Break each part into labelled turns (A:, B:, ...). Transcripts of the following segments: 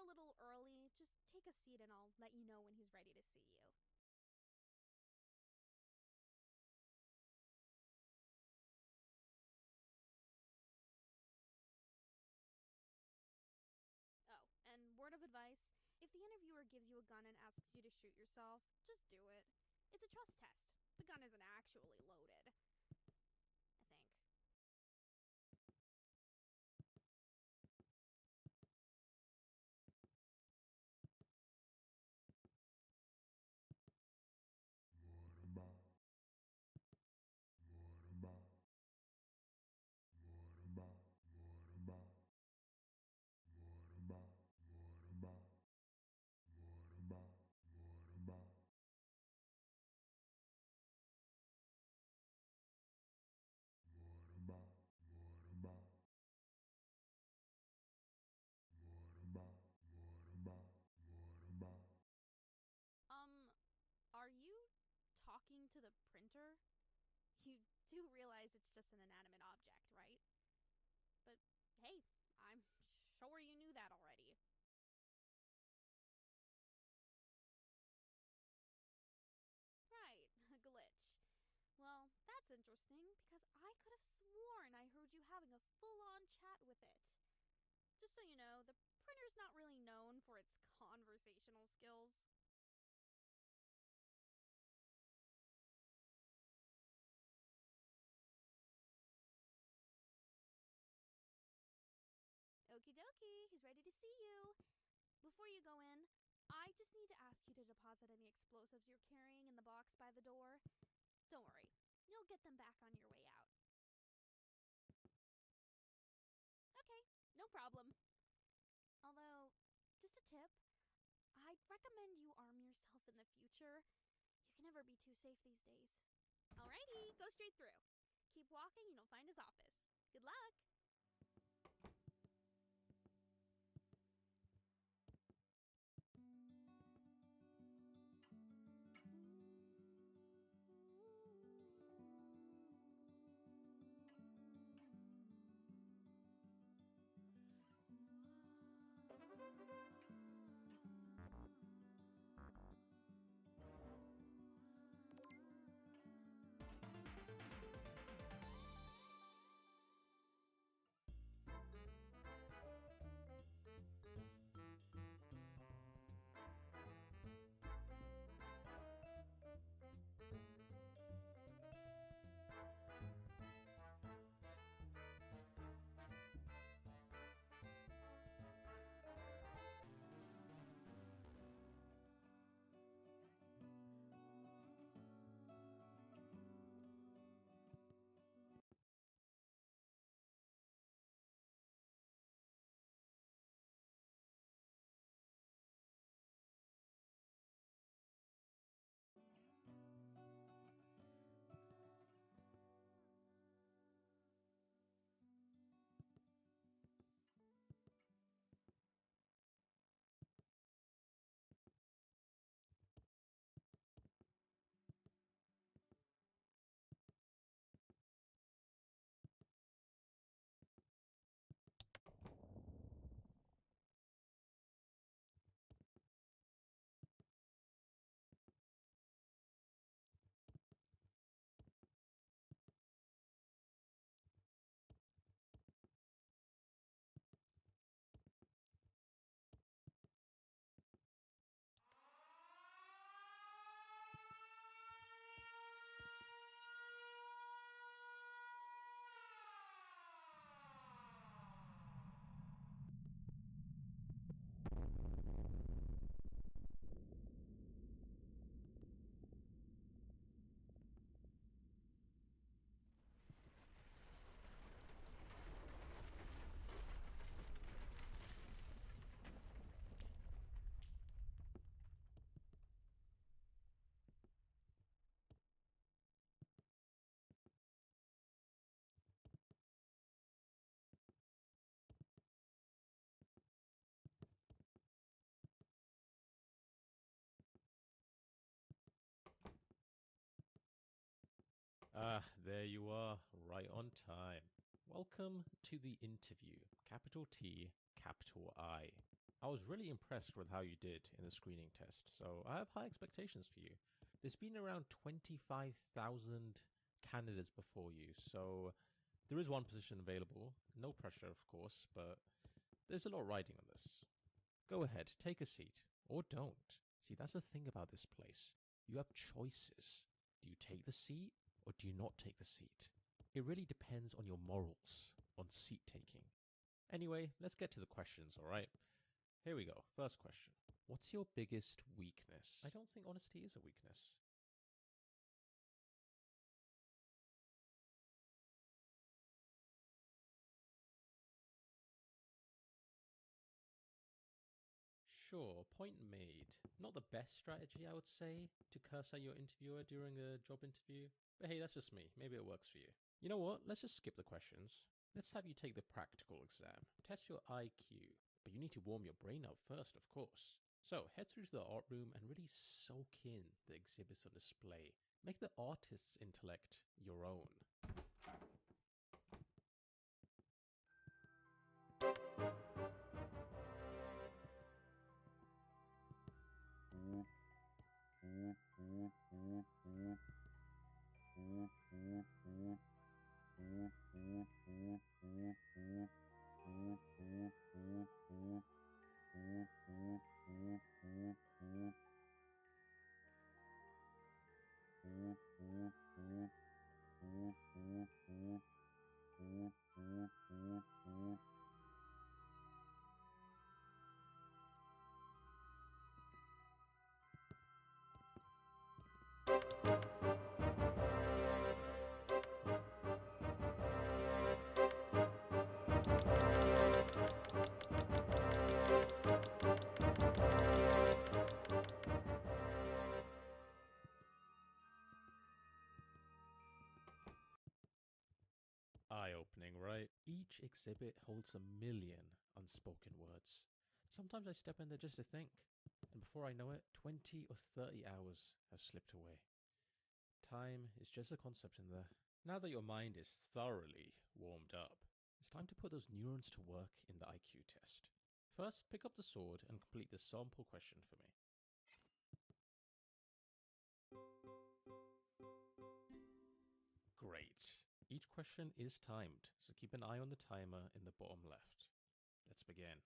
A: a little early, just take a seat and I'll let you know when he's ready to see you. Oh, and word of advice, if the interviewer gives you a gun and asks you to shoot yourself, just do it. It's a trust test. The gun isn't actually loaded. I think. Um, are you talking to the printer? You do realize it's just an inanimate object, right? But hey, I'm sure you knew that already. Right, a glitch. Well, that's interesting because I could have sworn I heard you having a full on chat with it. Just so you know, the printer's not really known for its conversational skills. Okie dokie, he's ready to see you. Before you go in, I just need to ask you to deposit any explosives you're carrying in the box by the door. Don't worry, you'll get them back on your way out. Okay, no problem. Although, just a tip, I'd recommend you arm yourself in the future. You can never be too safe these days. Alrighty, go straight through. Keep walking and you'll find his office. Good luck!
B: Ah, there you are, right on time. Welcome to the interview, capital T, capital I. I was really impressed with how you did in the screening test, so I have high expectations for you. There's been around 25,000 candidates before you, so there is one position available. No pressure, of course, but there's a lot riding on this. Go ahead, take a seat, or don't. See, that's the thing about this place. You have choices. Do you take the seat, or do you not take the seat? It really depends on your morals, on seat taking. Anyway, let's get to the questions, alright? Here we go. First question. What's your biggest weakness? I don't think honesty is a weakness. Sure, point made. Not the best strategy, I would say, to curse at your interviewer during a job interview. But hey, that's just me. Maybe it works for you. You know what? Let's just skip the questions. Let's have you take the practical exam. Test your IQ. But you need to warm your brain up first, of course. So, head through to the art room and really soak in the exhibits on display. Make the artist's intellect your own. Eye-opening, right? Each exhibit holds a million unspoken words. Sometimes I step in there just to think, and before I know it, 20 or 30 hours have slipped away. Time is just a concept in there. Now that your mind is thoroughly warmed up, it's time to put those neurons to work in the IQ test. First, pick up the sword and complete the sample question for me. Great. Each question is timed, so keep an eye on the timer in the bottom left. Let's begin.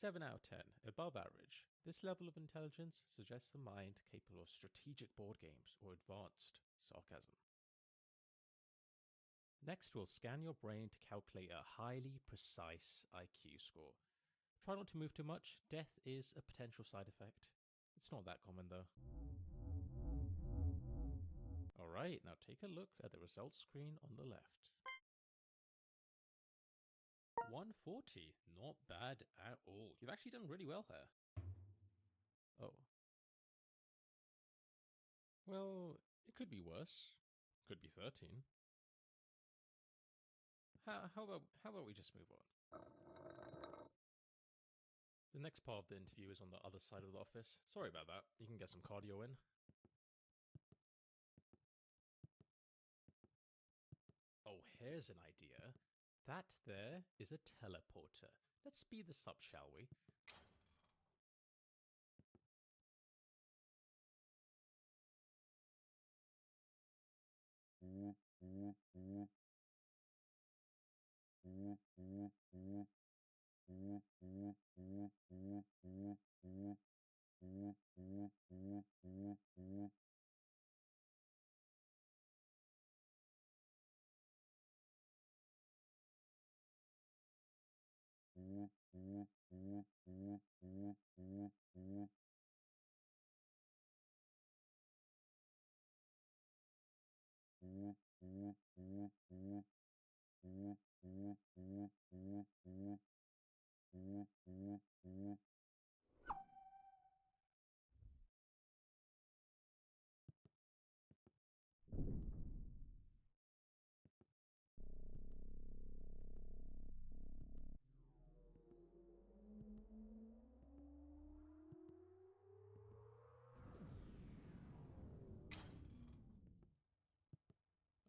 B: Seven out of 10, above average. This level of intelligence suggests a mind capable of strategic board games or advanced sarcasm. Next, we'll scan your brain to calculate a highly precise IQ score. Try not to move too much. Death is a potential side effect. It's not that common though. Alright, now take a look at the results screen on the left. 140. Not bad at all. You've actually done really well here. Oh. Well, it could be worse. Could be 13. How about we just move on? The next part of the interview is on the other side of the office. Sorry about that. You can get some cardio in. Oh, here's an idea. That there is a teleporter. Let's speed this up, shall we?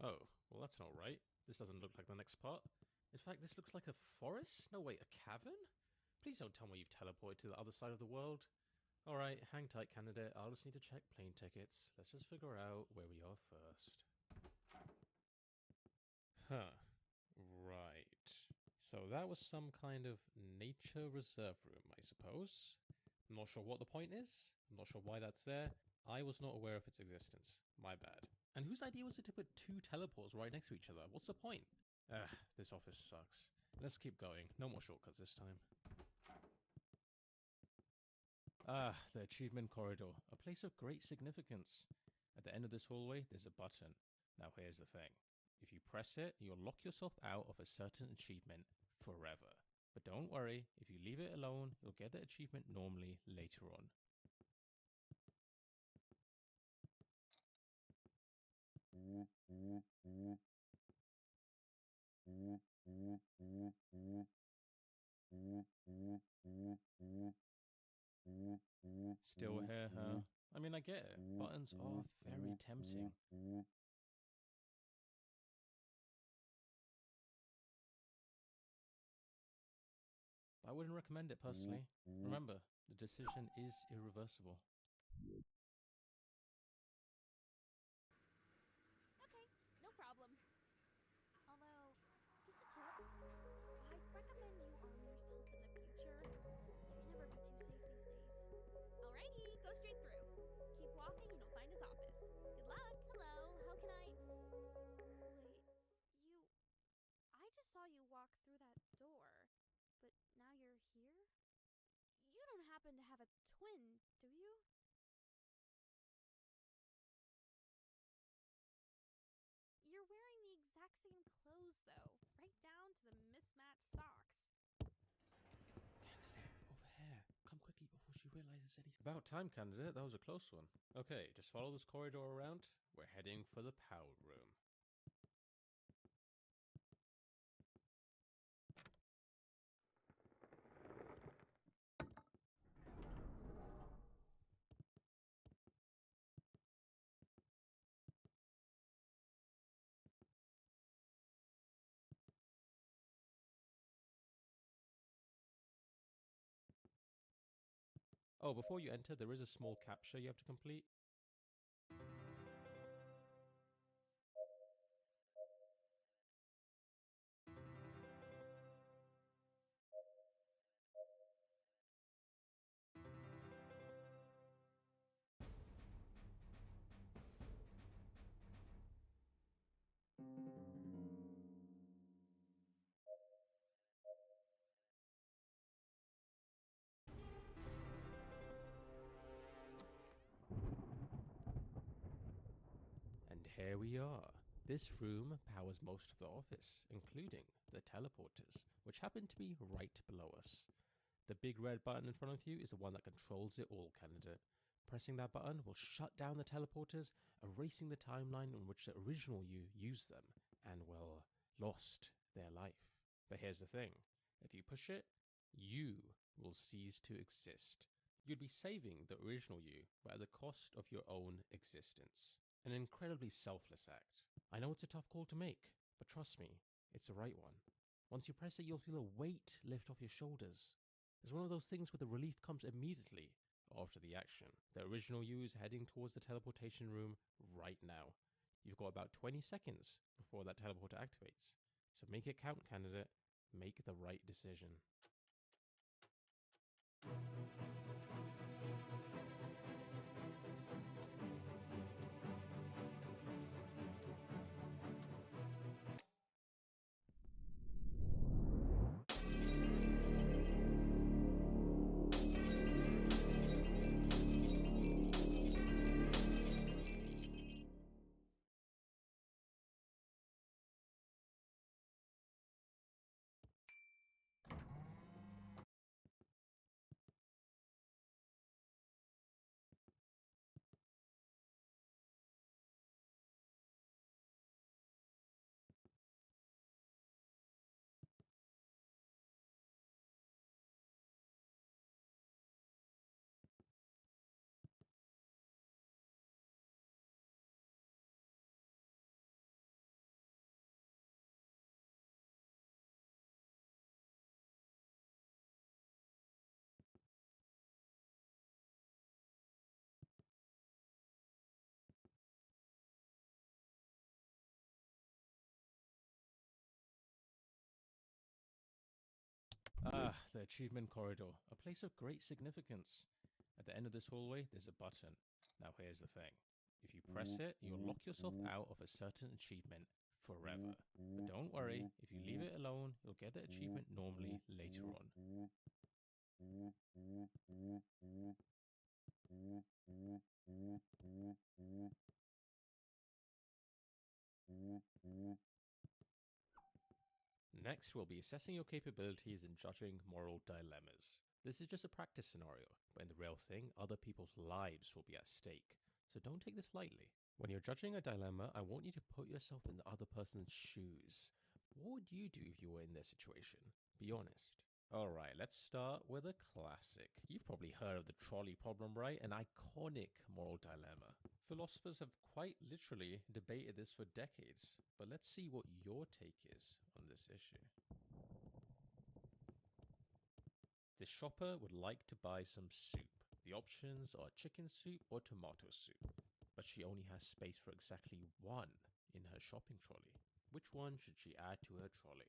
B: Oh, well that's not right. This doesn't look like the next part. In fact, this looks like a forest? No, wait, a cavern? Please don't tell me you've teleported to the other side of the world. Alright, hang tight, candidate. I'll just need to check plane tickets. Let's just figure out where we are first. Huh. Right. So that was some kind of nature reserve room, I suppose. I'm not sure what the point is. I'm not sure why that's there. I was not aware of its existence. My bad. And whose idea was it to put two teleports right next to each other? What's the point? This office sucks. Let's keep going. No more shortcuts this time. Ah, the achievement corridor. A place of great significance. At the end of this hallway, there's a button. Now here's the thing. If you press it, you'll lock yourself out of a certain achievement forever. But don't worry, if you leave it alone, you'll get the achievement normally later on. Still here, huh? I mean, I get it. Buttons are very tempting. I wouldn't recommend it personally. Remember, the decision is irreversible.
A: Okay, no problem. Although, just a tip, I'd recommend you arm yourself in the future. You can never be too safe these days. Alrighty, go straight through. Keep walking and you'll find his office. Good luck. Hello, how can I... Wait, you... I just saw you walk through that door, but now you're here? You don't happen to have a twin, do you? You're wearing the exact same clothes, though, right down to the mismatched socks.
B: Candidate, over here. Come quickly before she realizes anything. About time, candidate. That was a close one. Okay, just follow this corridor around. We're heading for the power room. Oh, before you enter, there is a small captcha you have to complete. And here we are. This room powers most of the office, including the teleporters, which happen to be right below us. The big red button in front of you is the one that controls it all, candidate. Pressing that button will shut down the teleporters, erasing the timeline in which the original you used them and, well, lost their life. But here's the thing. If you push it, you will cease to exist. You'd be saving the original you, but at the cost of your own existence. An incredibly selfless act. I know it's a tough call to make, but trust me, it's the right one. Once you press it, you'll feel a weight lift off your shoulders. It's one of those things where the relief comes immediately after the action. The original you is heading towards the teleportation room right now. You've got about 20 seconds before that teleporter activates. So make it count, candidate. Make the right decision. Ah, the achievement corridor, a place of great significance. At the end of this hallway, there's a button. Now here's the thing. If you press it, you'll lock yourself out of a certain achievement forever. But don't worry, if you leave it alone, you'll get the achievement normally later on. Next, we'll be assessing your capabilities in judging moral dilemmas. This is just a practice scenario, but in the real thing, other people's lives will be at stake. So don't take this lightly. When you're judging a dilemma, I want you to put yourself in the other person's shoes. What would you do if you were in their situation? Be honest. Alright, let's start with a classic. You've probably heard of the trolley problem, right? An iconic moral dilemma. Philosophers have quite literally debated this for decades, but let's see what your take is on this issue. The shopper would like to buy some soup. The options are chicken soup or tomato soup, but she only has space for exactly one in her shopping trolley. Which one should she add to her trolley?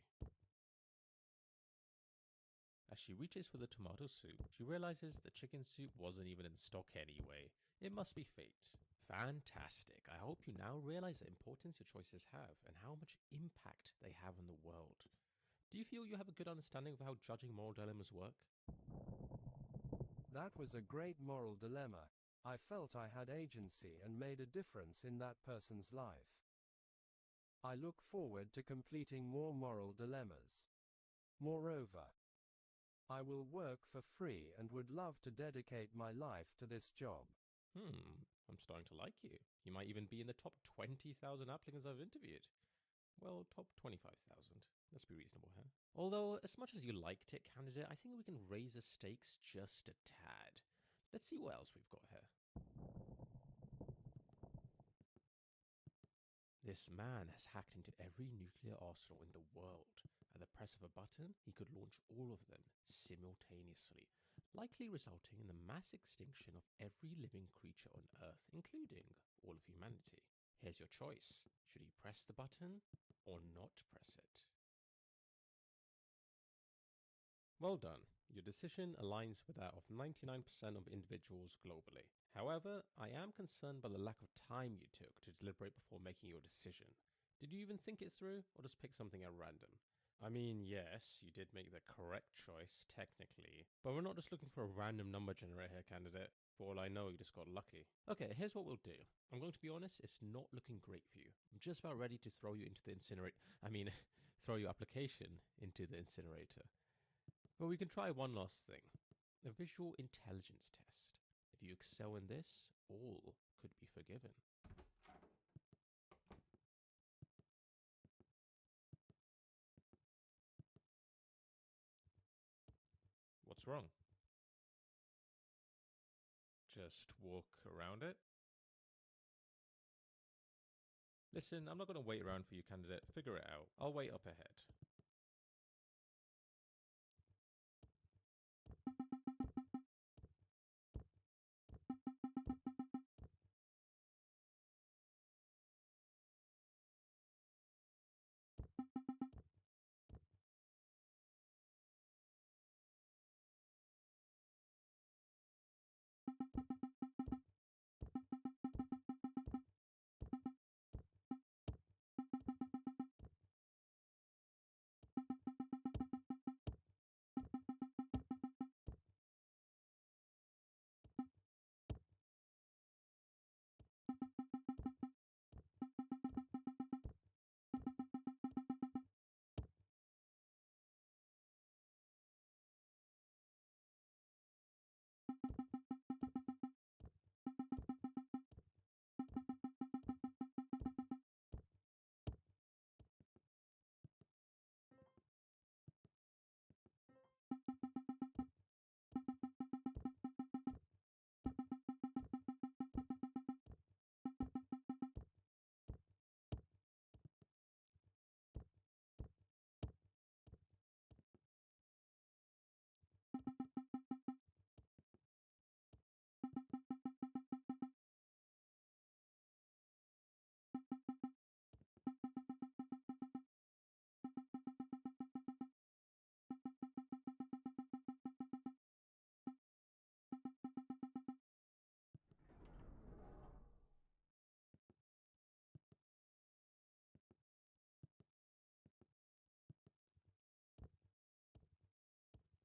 B: As she reaches for the tomato soup, she realizes the chicken soup wasn't even in stock anyway. It must be fate. Fantastic. I hope you now realize the importance your choices have and how much impact they have on the world. Do you feel you have a good understanding of how judging moral dilemmas work?
C: That was a great moral dilemma. I felt I had agency and made a difference in that person's life. I look forward to completing more moral dilemmas. Moreover, I will work for free and would love to dedicate my life to this job.
B: I'm starting to like you. You might even be in the top 20,000 applicants I've interviewed. Well, top 25,000. Let's be reasonable here. Although, as much as you liked it, candidate, I think we can raise the stakes just a tad. Let's see what else we've got here. This man has hacked into every nuclear arsenal in the world. At the press of a button, he could launch all of them simultaneously, likely resulting in the mass extinction of every living creature on Earth, including all of humanity. Here's your choice. Should he press the button or not press it? Well done. Your decision aligns with that of 99% of individuals globally. However, I am concerned by the lack of time you took to deliberate before making your decision. Did you even think it through, or just pick something at random? I mean, yes, you did make the correct choice, technically, but we're not just looking for a random number generator candidate. For all I know, you just got lucky. Okay, here's what we'll do. I'm going to be honest, it's not looking great for you. I'm just about ready to throw you into the throw your application into the incinerator. But we can try one last thing. A visual intelligence test. If If you excel in this, all could be forgiven. What's wrong? Just walk around it? Listen, I'm not going to wait around for you, candidate. Figure it out. I'll wait up ahead.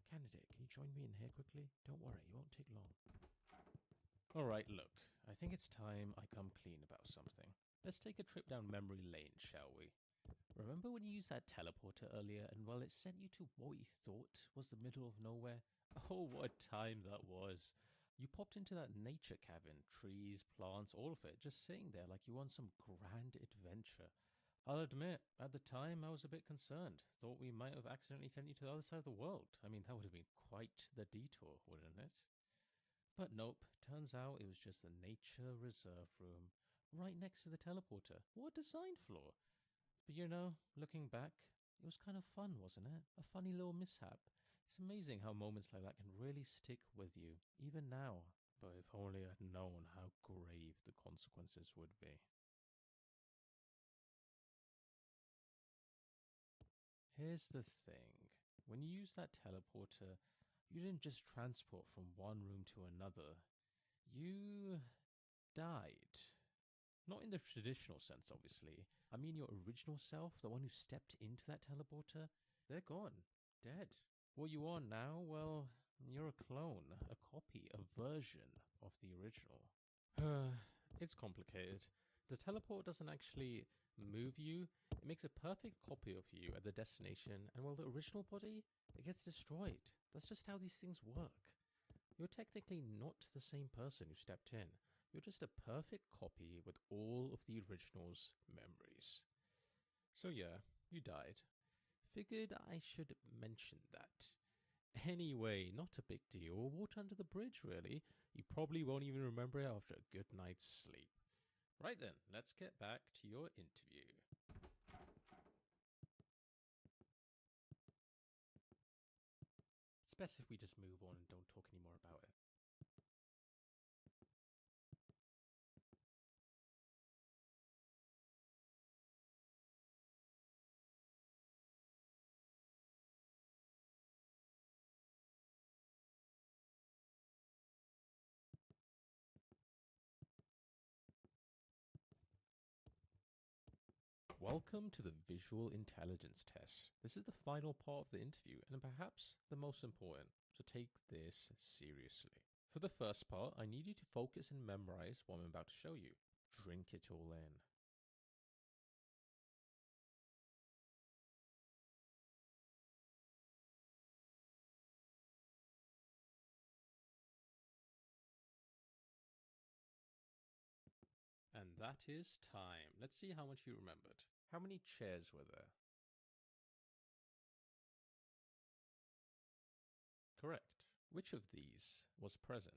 B: Candidate, can you join me in here quickly? Don't worry, it won't take long. Alright, look. I think it's time I come clean about something. Let's take a trip down memory lane, shall we? Remember when you used that teleporter earlier and, well, it sent you to what you thought was the middle of nowhere? Oh, what a time that was. You popped into that nature cabin, trees, plants, all of it, just sitting there like you on some grand adventure. I'll admit, at the time I was a bit concerned. Thought we might have accidentally sent you to the other side of the world. I mean, that would have been quite the detour, wouldn't it? But nope, turns out it was just the nature reserve room, right next to the teleporter. What a design flaw. But you know, looking back, it was kind of fun, wasn't it? A funny little mishap. It's amazing how moments like that can really stick with you, even now. But if only I'd known how grave the consequences would be. Here's the thing. When you use that teleporter, you didn't just transport from one room to another. You died. Not in the traditional sense, obviously. I mean your original self, the one who stepped into that teleporter, they're gone. Dead. What you are now, well, you're a clone, a copy, a version of the original. It's complicated. The teleport doesn't actually move you. It makes a perfect copy of you at the destination, and well, the original body, it gets destroyed. That's just how these things work. You're technically not the same person who stepped in. You're just a perfect copy with all of the original's memories. So yeah, you died. Figured I should mention that. Anyway, not a big deal. Water under the bridge, really. You probably won't even remember it after a good night's sleep. Right then, let's get back to your interview. It's best if we just move on and don't talk anymore about it. Welcome to the visual intelligence test. This is the final part of the interview and perhaps the most important, so take this seriously. For the first part, I need you to focus and memorize what I'm about to show you. Drink it all in. that is time. Let's see how much you remembered. How many chairs were there? Correct. Which of these was present?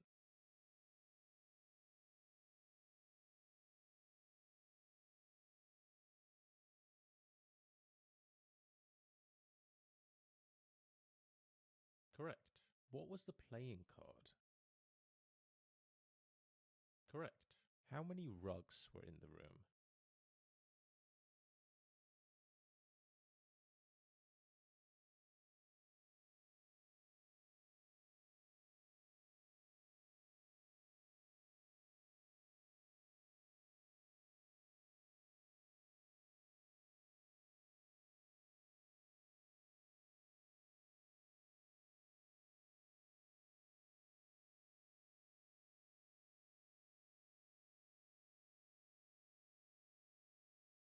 B: Correct. What was the playing card? Correct. How many rugs were in the room?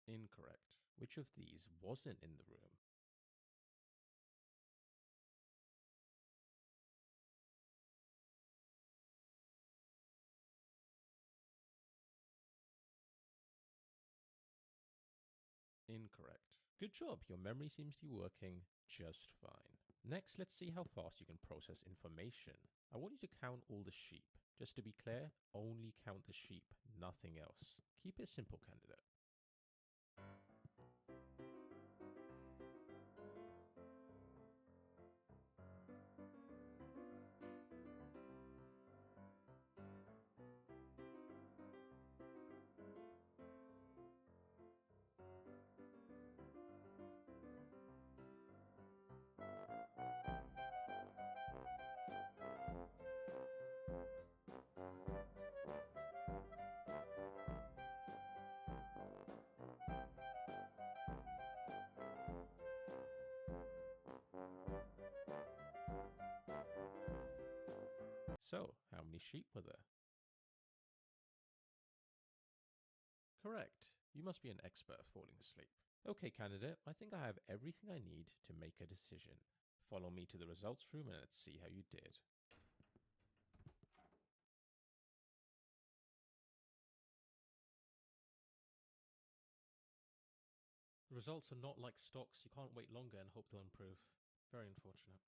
B: Incorrect. Which of these wasn't in the room? Incorrect. Good job. Your memory seems to be working just fine. Next, let's see how fast you can process information. I want you to count all the sheep. Just to be clear, only count the sheep, nothing else. Keep it simple, candidate. So, how many sheep were there? Correct. You must be an expert at falling asleep. Okay, candidate, I think I have everything I need to make a decision. Follow me to the results room and let's see how you did. The results are not like stocks. You can't wait longer and hope they'll improve. Very unfortunate.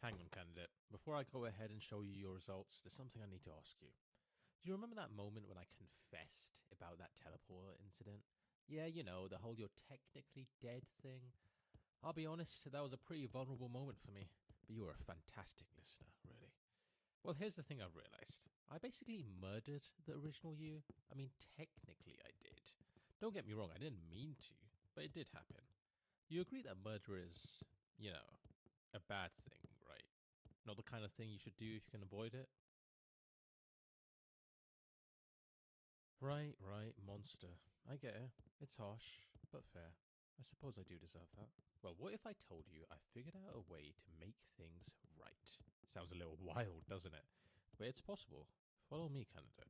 B: Hang on, candidate. Before I go ahead and show you your results, there's something I need to ask you. Do you remember that moment when I confessed about that teleporter incident? Yeah, you know, the whole you're technically dead thing. I'll be honest, that was a pretty vulnerable moment for me, but you were a fantastic listener, really. Well, here's the thing I've realized. I basically murdered the original you. I mean, technically I did. Don't get me wrong, I didn't mean to, but it did happen. You agree that murder is, you know, a bad thing, right? Not the kind of thing you should do if you can avoid it? Right, monster. I get it. It's harsh, but fair. I suppose I do deserve that. Well, what if I told you I figured out a way to make things right? Sounds a little wild, doesn't it? But it's possible. Follow me, candidate.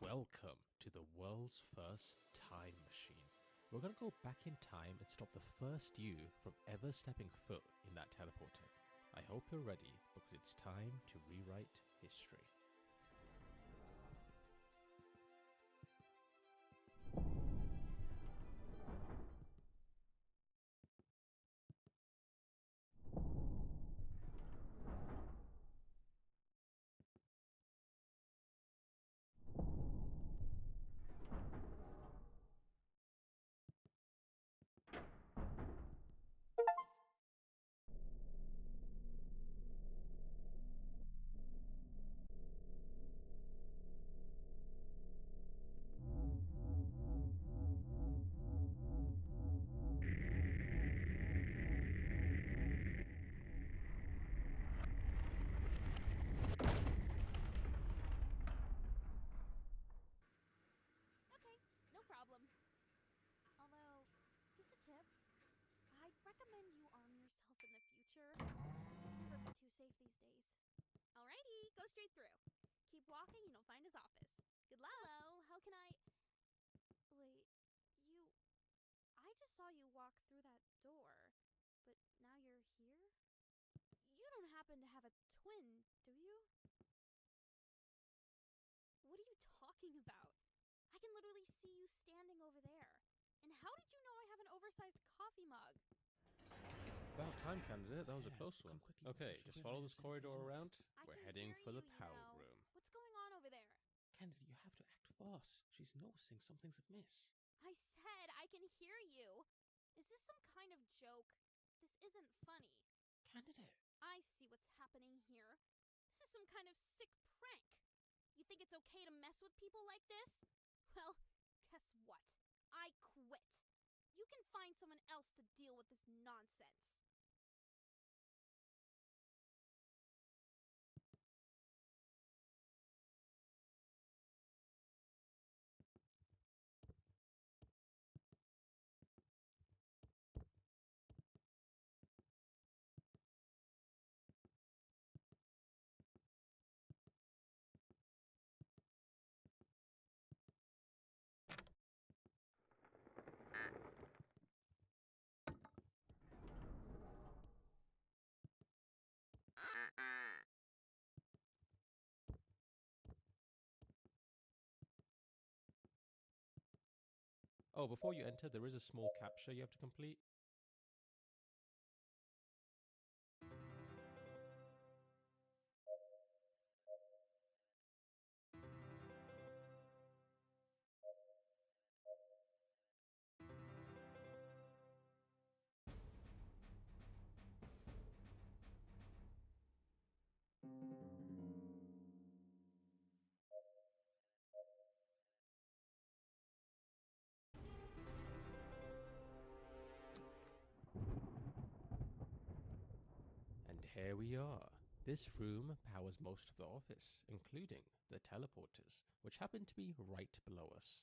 B: Welcome to the world's first time machine. We're going to go back in time and stop the first you from ever stepping foot in that teleporter. I hope you're ready, because it's time to rewrite history.
A: Okay, no problem. Although, just a tip, I'd recommend you arm yourself in the future. You can never be too safe these days. Alrighty, go straight through. Keep walking and you'll find his office. Good luck. Hello, how can I... Wait, you... I just saw you walk through that door, but now you're here? You don't happen to have a twin, do you? What are you talking about? I can literally see you standing over there. And how did you know I have an oversized coffee mug?
B: About time, candidate. That was a close one.
D: Come quickly,
B: Okay,
D: she'll
B: just
D: be
B: follow
D: right
B: this
D: as
B: corridor
D: everything's
B: around.
A: I
B: We're
A: can
B: heading
A: hear
B: for the
A: you,
B: powder
A: you know.
B: room.
A: What's going on over there?
D: Candida, you have to act fast. She's noticing something's amiss.
A: I said I can hear you. Is this some kind of joke? This isn't funny.
D: Candida,
A: I see what's happening here. This is some kind of sick prank. You think it's okay to mess with people like this? Well, guess what? I quit. You can find someone else to deal with this nonsense.
B: Oh, before you enter, there is a small captcha you have to complete. And here we are. This room powers most of the office, including the teleporters, which happen to be right below us.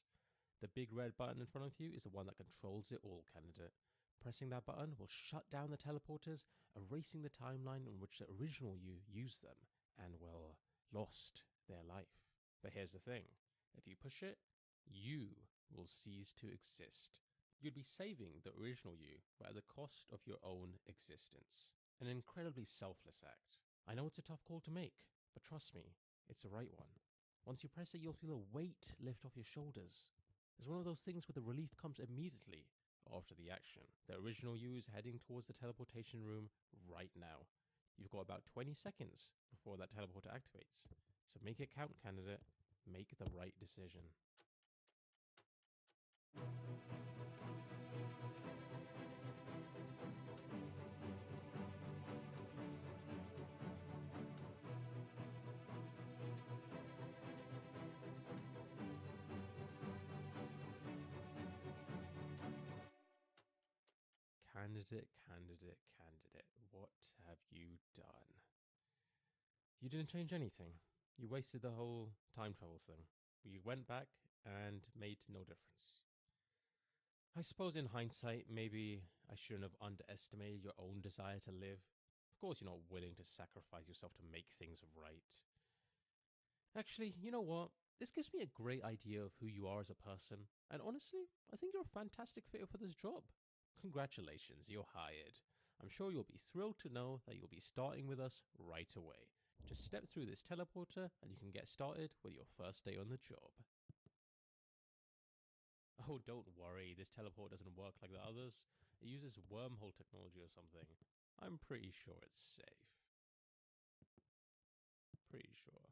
B: The big red button in front of you is the one that controls it all, candidate. Pressing that button will shut down the teleporters, erasing the timeline in which the original you used them and, well, lost their life. But here's the thing. If you push it, you will cease to exist. You'd be saving the original you, but at the cost of your own existence. An incredibly selfless act. I know it's a tough call to make, but trust me, it's the right one. Once you press it, you'll feel a weight lift off your shoulders. It's one of those things where the relief comes immediately after the action. The original you is heading towards the teleportation room right now. You've got about 20 seconds before that teleporter activates. So make it count, candidate. Make the right decision. Candidate, candidate, candidate, what have you done? You didn't change anything. You wasted the whole time travel thing. You went back and made no difference. I suppose in hindsight, maybe I shouldn't have underestimated your own desire to live. Of course, you're not willing to sacrifice yourself to make things right. Actually, you know what? This gives me a great idea of who you are as a person. And honestly, I think you're a fantastic fit for this job. Congratulations, you're hired. I'm sure you'll be thrilled to know that you'll be starting with us right away. Just step through this teleporter and you can get started with your first day on the job. Oh, don't worry, this teleport doesn't work like the others. It uses wormhole technology or something. I'm pretty sure it's safe. Pretty sure.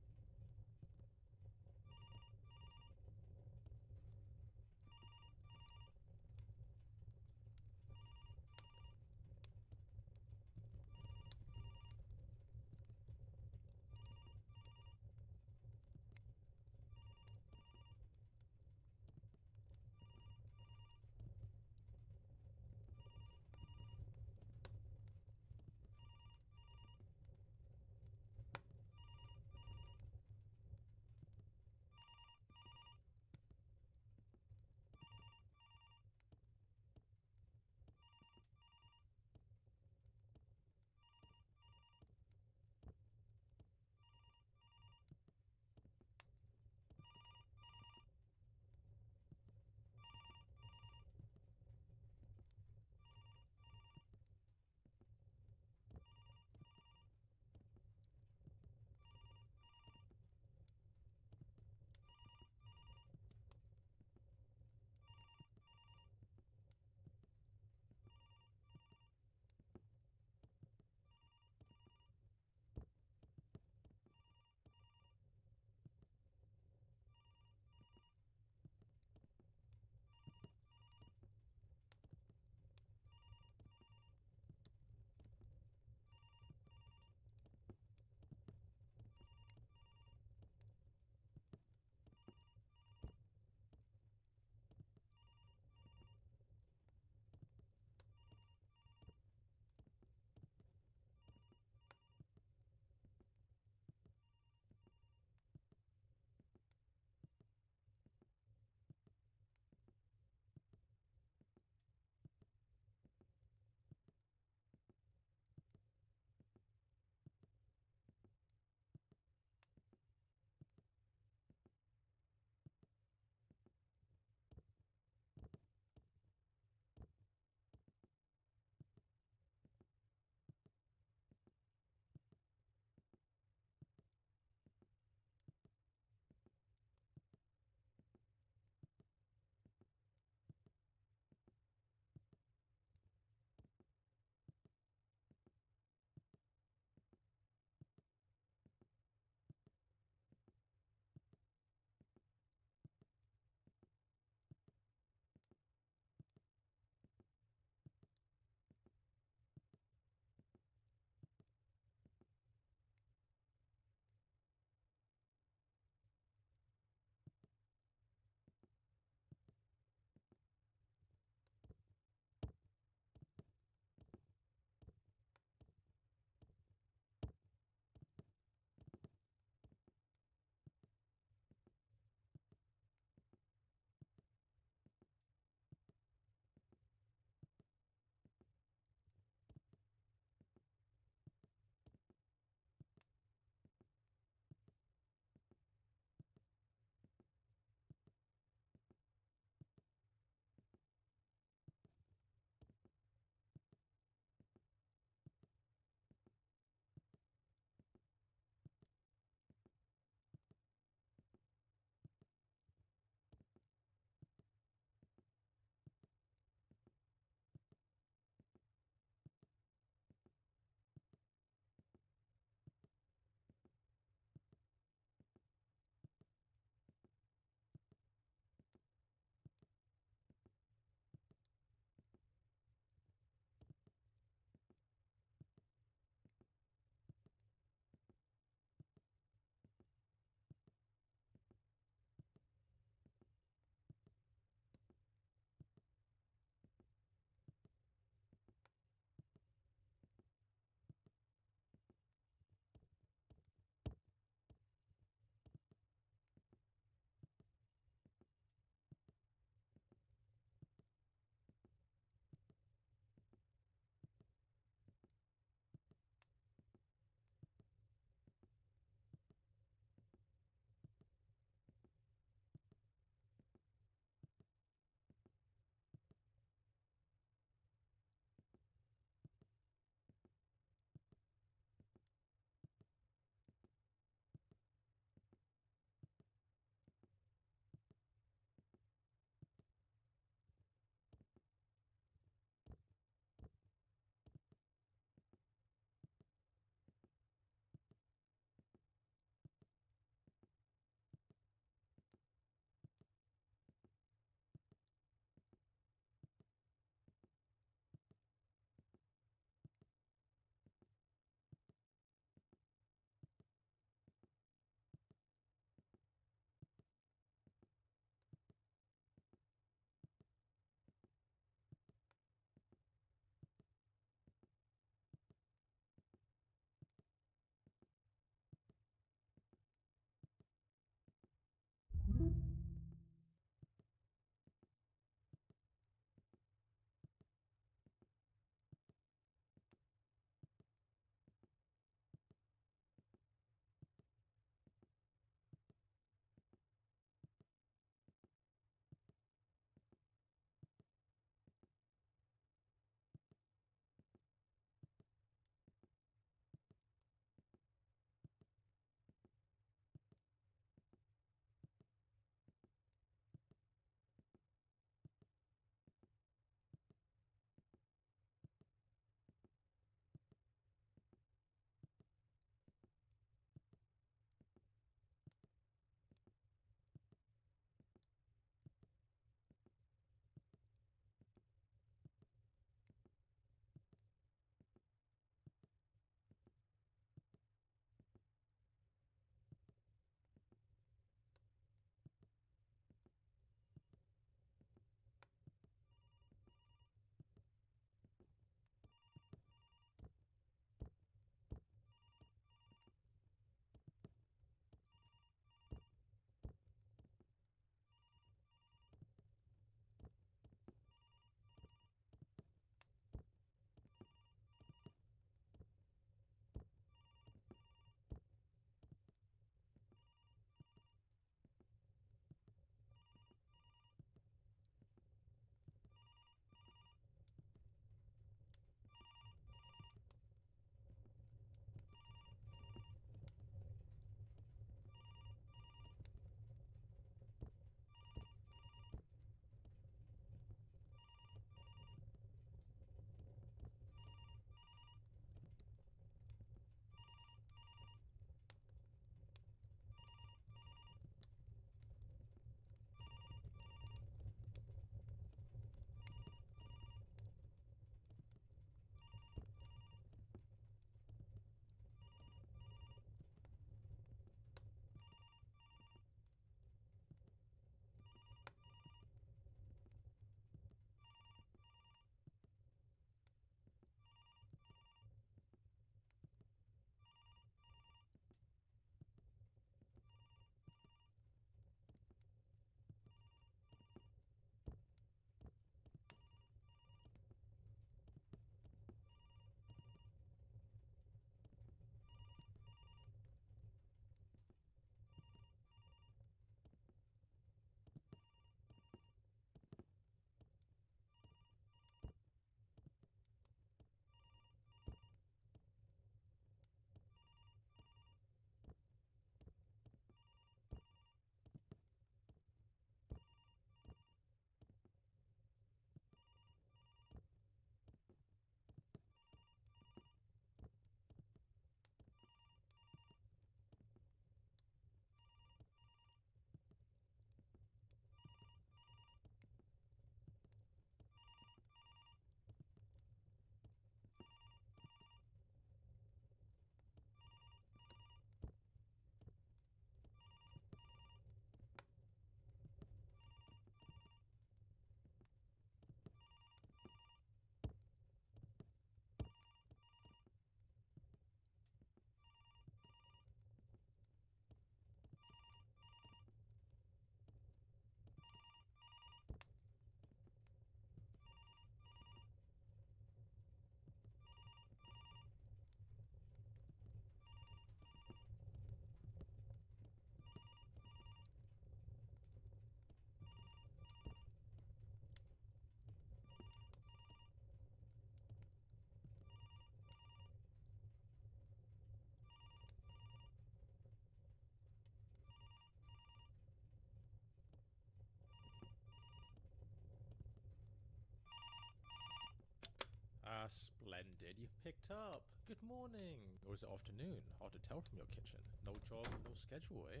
B: Splendid. You've picked up. Good morning. Or is it afternoon? Hard to tell from your kitchen. No job, no schedule, eh?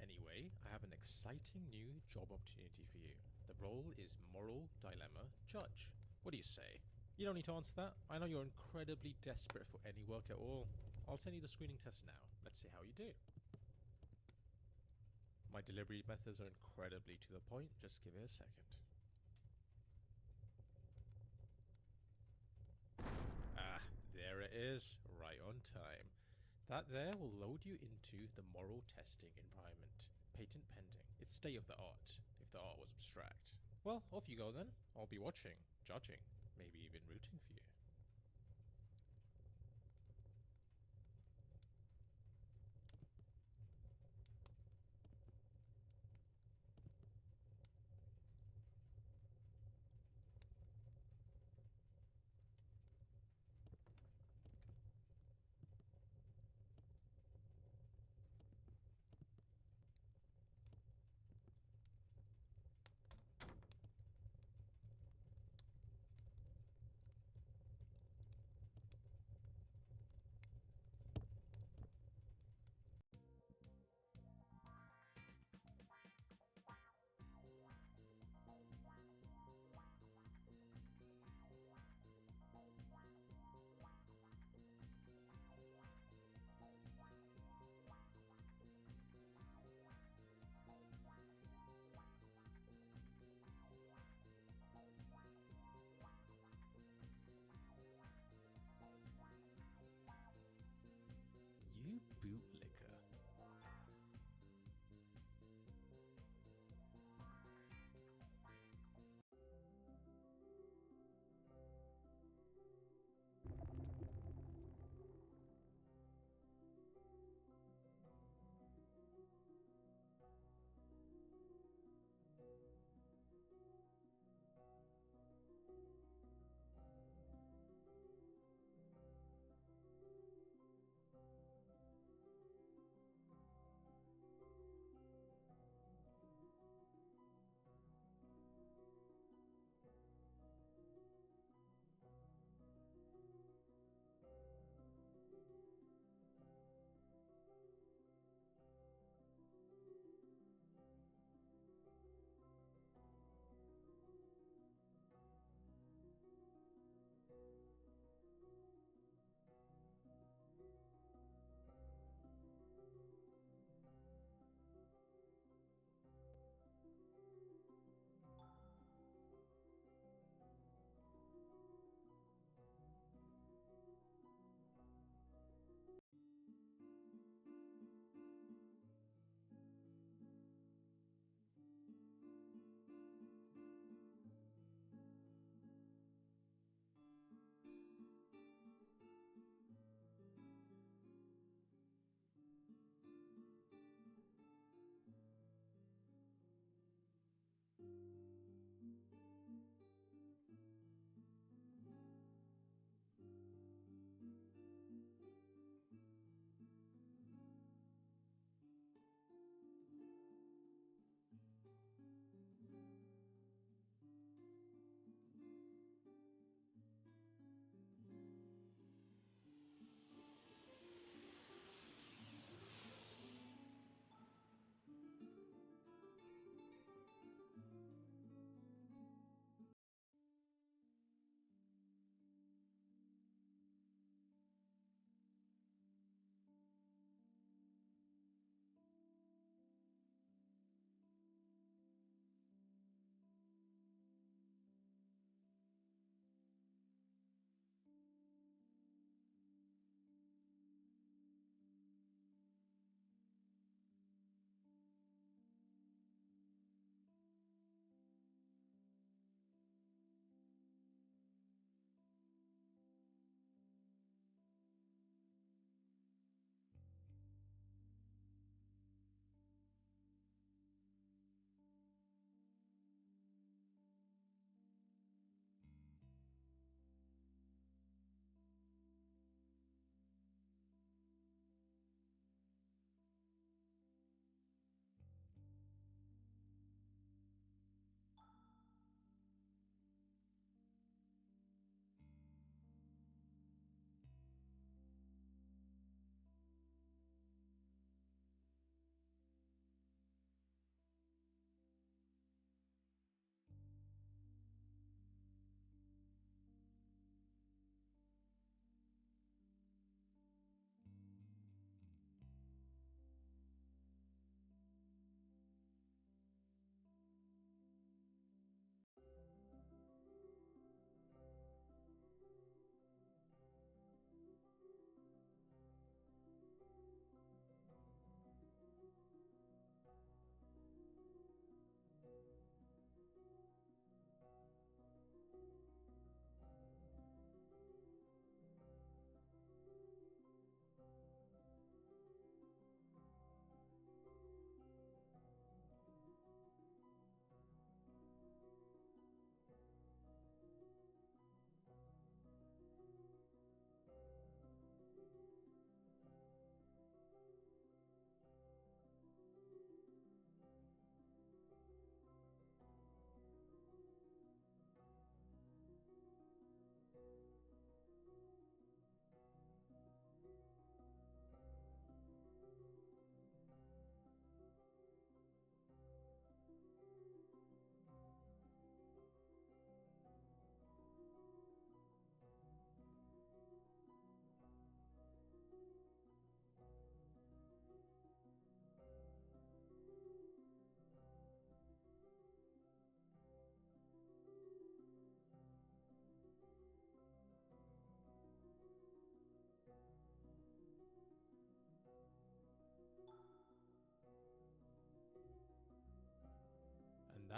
B: Anyway, I have an exciting new job opportunity for you. The role is Moral Dilemma Judge. What do you say? You don't need to answer that. I know you're incredibly desperate for any work at all. I'll send you the screening test now. Let's see how you do. My delivery methods are incredibly to the point. Just give it a second. Ah, there it is. Right on time. That there will load you into the moral testing environment. Patent pending. It's state of the art, if the art was abstract. Well, off you go then. I'll be watching, judging, maybe even rooting for you. You bootlicker.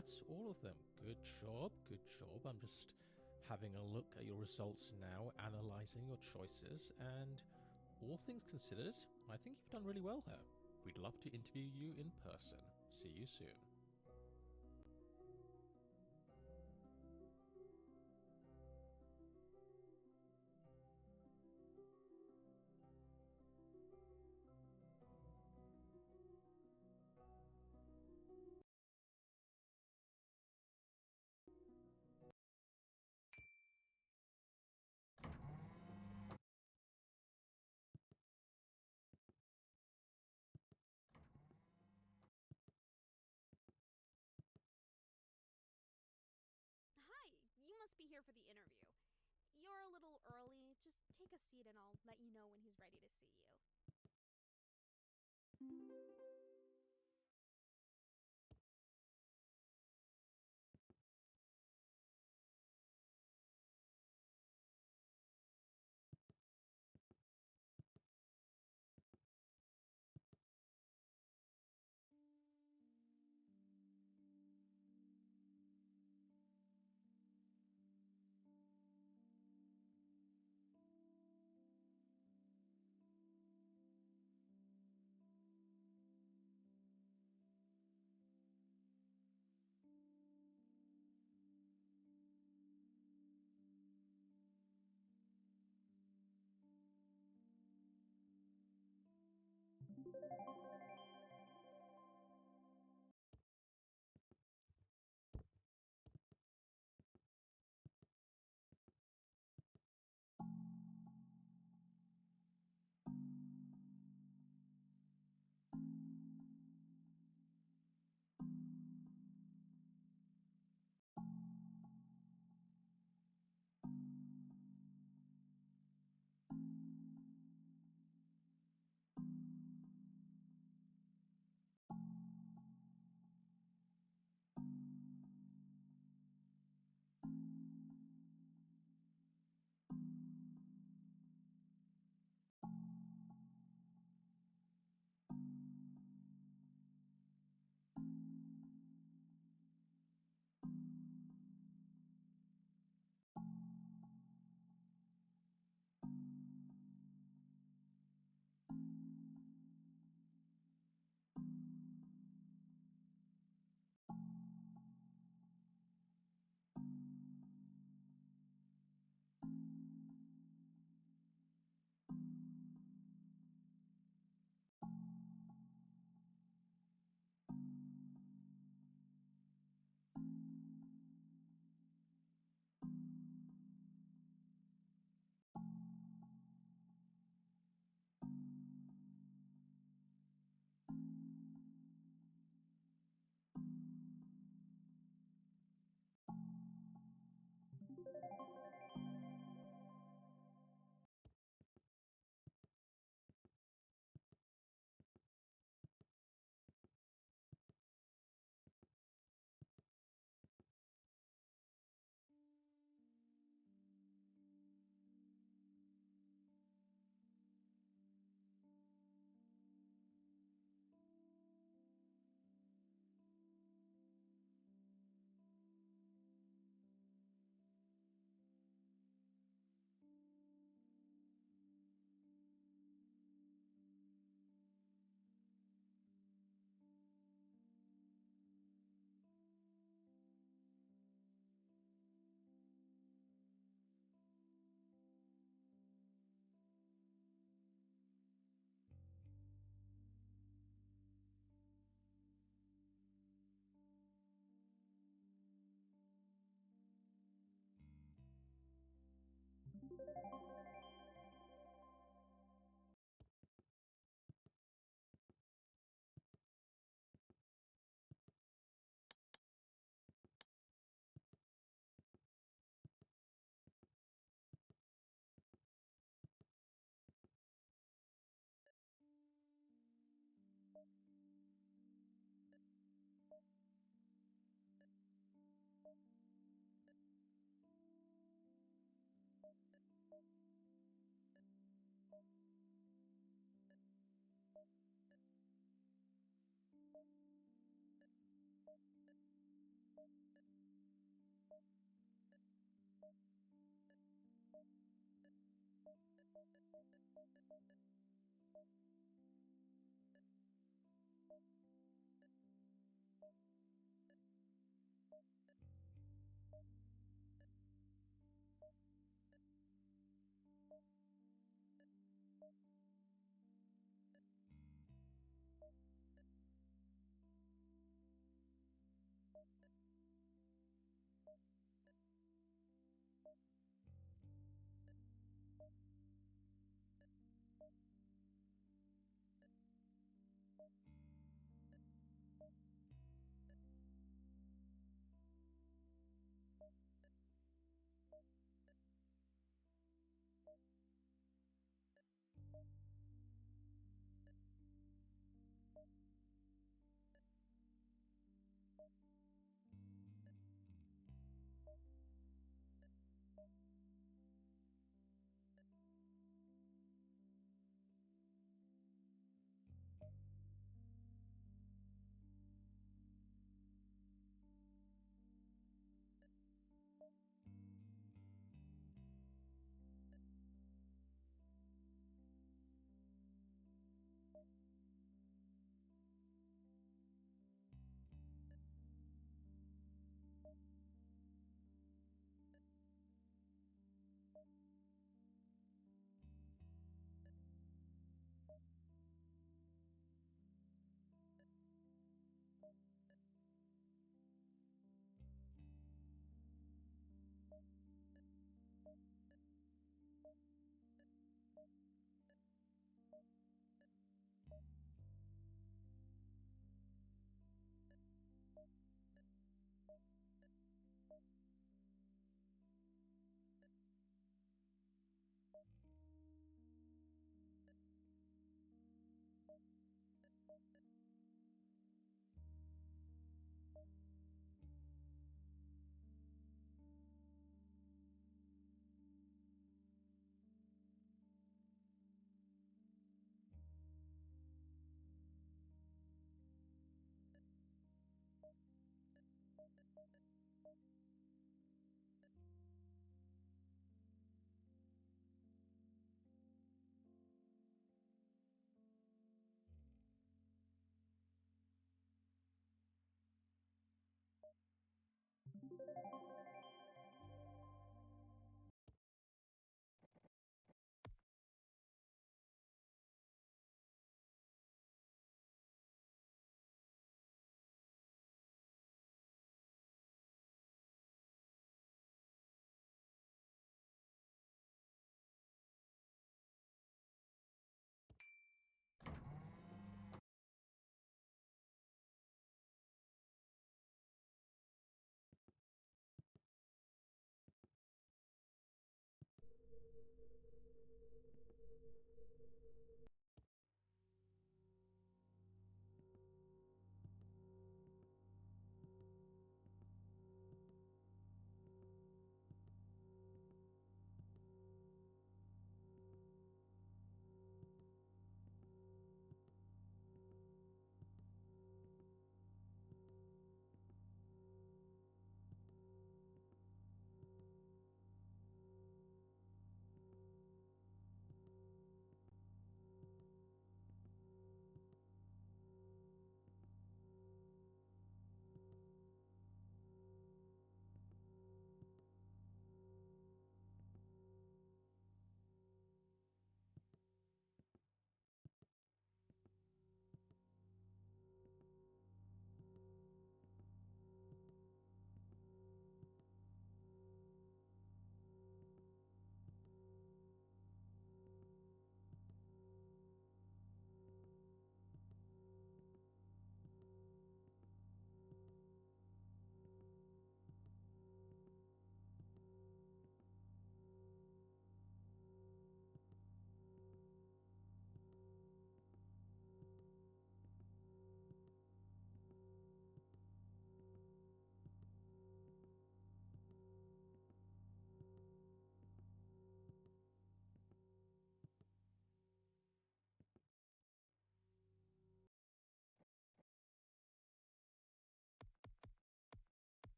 B: that's all of them. Good job, good job. I'm just having a look at your results now, analyzing your choices, and all things considered, I think you've done really well here. We'd love to interview you in person. See you soon.
A: Hi, you must be here for the interview. You're a little early. Just take a seat and I'll let you know when he's ready to see you.